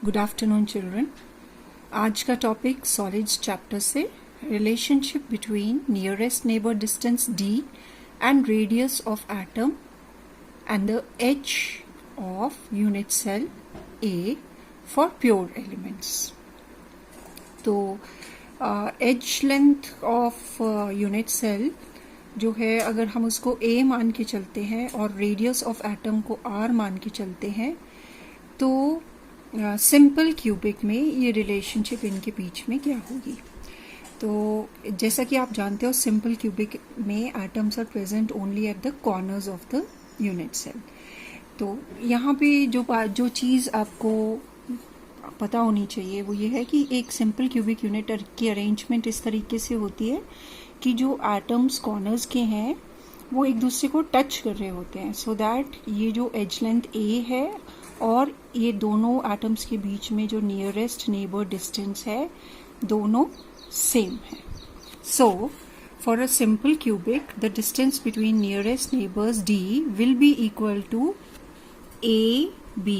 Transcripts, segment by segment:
Good afternoon children. आज का topic solids chapter से relationship between nearest neighbour distance d and radius of atom and the edge of unit cell a for pure elements. तो edge length of unit cell जो है, अगर हम उसको a मान के चलते हैं और रेडियस ऑफ एटम को r मान के चलते हैं तो सिंपल क्यूबिक में ये रिलेशनशिप इनके बीच में क्या होगी। तो जैसा कि आप जानते हो, सिंपल क्यूबिक में atoms are present only at the corners of the unit cell. तो यहाँ पे जो चीज़ आपको पता होनी चाहिए वो ये है कि एक सिंपल क्यूबिक यूनिट की अरेंजमेंट इस तरीके से होती है कि जो एटम्स कॉर्नर्स के हैं वो एक दूसरे को टच कर रहे होते हैं, सो दैट ये जो एज लेंथ a है और ये दोनों एटम्स के बीच में जो नियरेस्ट नेबर डिस्टेंस है दोनों सेम है। So for a simple cubic the distance between nearest neighbours d will be equal to a b,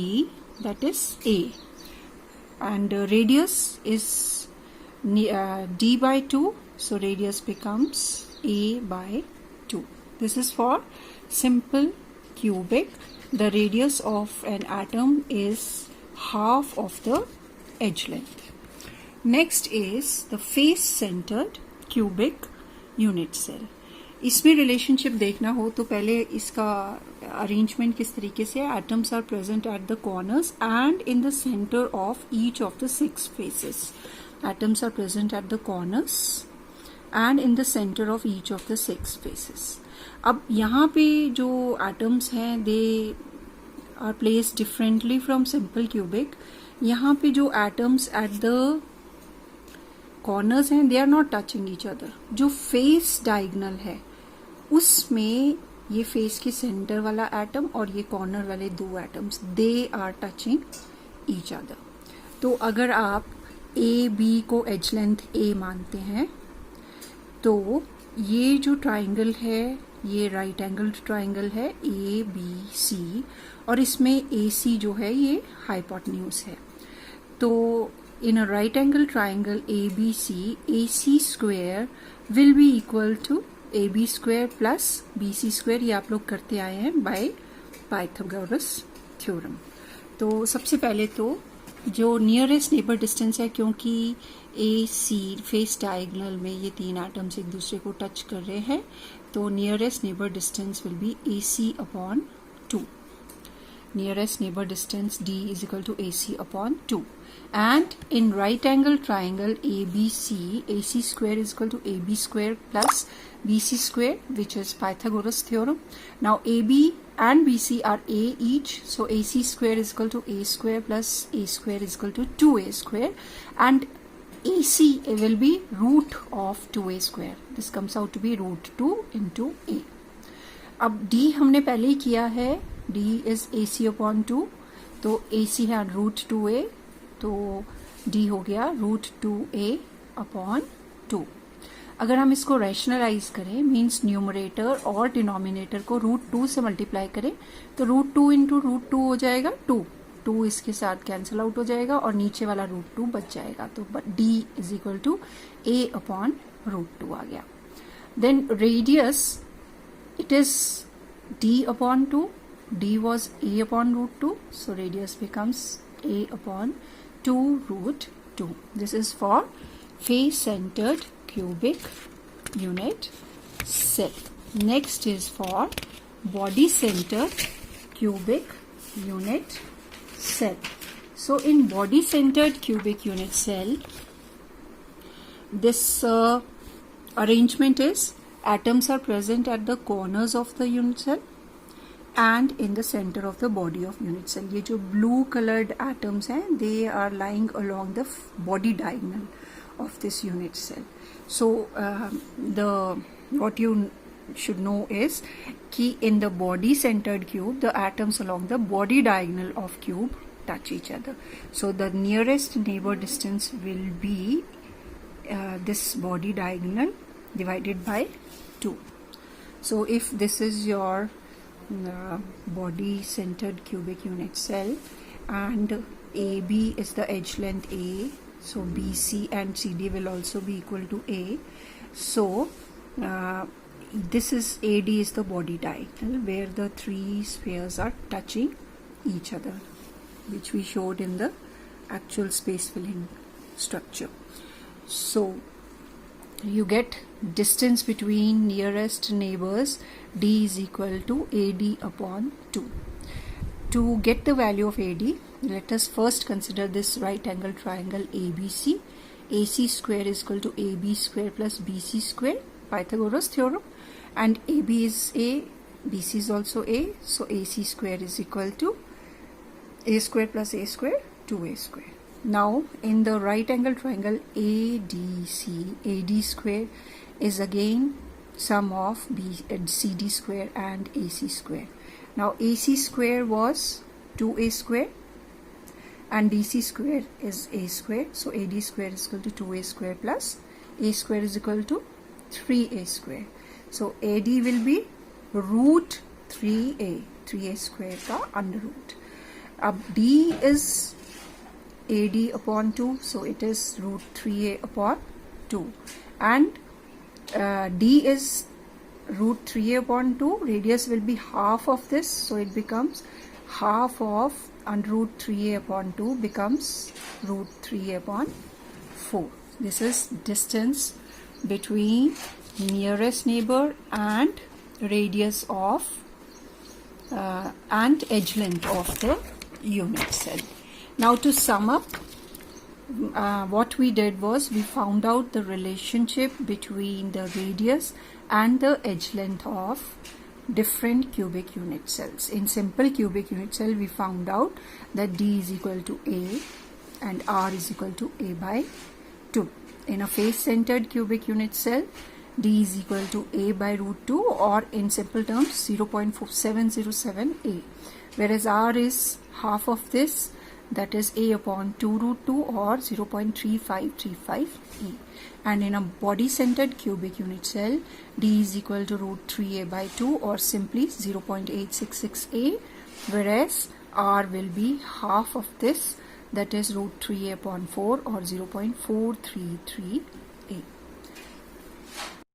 that is a, and radius is d by 2, so radius becomes a by 2. This is for simple cubic. The radius of an atom is half of the edge length. Next is the face centered cubic unit cell. इसमें relationship देखना हो तो पहले इसका arrangement किस तरीके से है। Atoms are present at the corners and in the centre of each of the 6 faces. Atoms are present at the corners and in the centre of each of the 6 faces. अब यहाँ पे जो atoms हैं they are placed differently from simple cubic. यहाँ पे जो atoms at the corners हैं they are not touching each other. जो फेस डायगोनल है उसमें ये फेस के सेंटर वाला एटम और ये कॉर्नर वाले 2 atoms they are touching each other. तो अगर आप ए बी को एज लेंथ a मानते हैं तो ये जो ट्राइंगल है ये राइट एंगल्ड ट्राइंगल है ए बी सी, और इसमें ए सी जो है ये हाइपोटेन्यूज है। तो in a right angle triangle A B C square will be equal to A B square plus B C square. ये आप लोग करते आए हैं बाय पाइथागोरस थ्योरम। तो सबसे पहले तो जो नियरेस्ट नेबर डिस्टेंस है, क्योंकि ए सी फेस डायगोनल में ये 3 एटम्स एक दूसरे को टच कर रहे हैं, तो nearest neighbour distance will be A C upon 2। Nearest neighbour distance d is equal to AC upon 2. And in right angle triangle ABC, AC square is equal to AB square plus BC square, which is Pythagoras theorem. Now AB and BC are A each, so AC square is equal to A square plus A square is equal to 2A square, and AC will be root of 2A square. This comes out to be root 2 into A. अब D हमने पहले ही किया है, d is AC upon 2, तो AC है root 2a, तो d हो गया रूट 2a अपॉन 2। अगर हम इसको रैशनलाइज करें, मीन्स न्यूमरेटर और डिनोमिनेटर को रूट 2 से मल्टीप्लाई करें, तो रूट 2 इंटू रूट 2 हो जाएगा 2 इसके साथ कैंसिल आउट हो जाएगा और नीचे वाला रूट 2 बच जाएगा। तो d is equal to a upon root 2 आ गया। Then radius it is d upon 2, d was a upon root 2, so radius becomes a upon 2 root 2. This is for face centered cubic unit cell. Next is for body centered cubic unit cell. So in body centered cubic unit cell, this arrangement is atoms are present at the corners of the unit cell and in the center of the body of unit cell. ये जो blue colored atoms हैं they are lying along the body diagonal of this unit cell. So what you should know is कि in the body centered cube the atoms along the body diagonal of cube touch each other. So the nearest neighbor distance will be this body diagonal divided by 2. So if this is your body centered cubic unit cell and AB is the edge length A, so BC and CD will also be equal to A. So this is AD is the body diagonal where the three spheres are touching each other, which we showed in the actual space filling structure. So you get distance between nearest neighbors D is equal to AD upon 2. To get the value of AD, let us first consider this right angle triangle ABC. AC square is equal to AB square plus BC square, Pythagoras theorem, and AB is A, BC is also A, so AC square is equal to A square plus A square, 2A square. Now in the right angle triangle ADC, AD square is again sum of CD square and AC square. Now AC square was 2A square and DC square is A square, so AD square is equal to 2A square plus A square is equal to 3A square. So AD will be root 3A square का under root. Ab D is AD upon 2, so it is root 3A upon 2, and D is root 3A upon 2, radius will be half of this, so it becomes half of under root 3A upon 2 becomes root 3A upon 4. This is distance between nearest neighbor and radius of and edge length of the unit cell. Now to sum up, what we did was we found out the relationship between the radius and the edge length of different cubic unit cells. In simple cubic unit cell, we found out that D is equal to A and R is equal to A by 2. In a face-centered cubic unit cell, D is equal to A by root 2, or in simple terms 0.707 A, whereas R is half of this, that is A upon 2 root 2 or 0.3535 E. And in a body-centered cubic unit cell, D is equal to root 3A by 2 or simply 0.866 A, whereas R will be half of this, that is root 3A upon 4 or 0.433 A.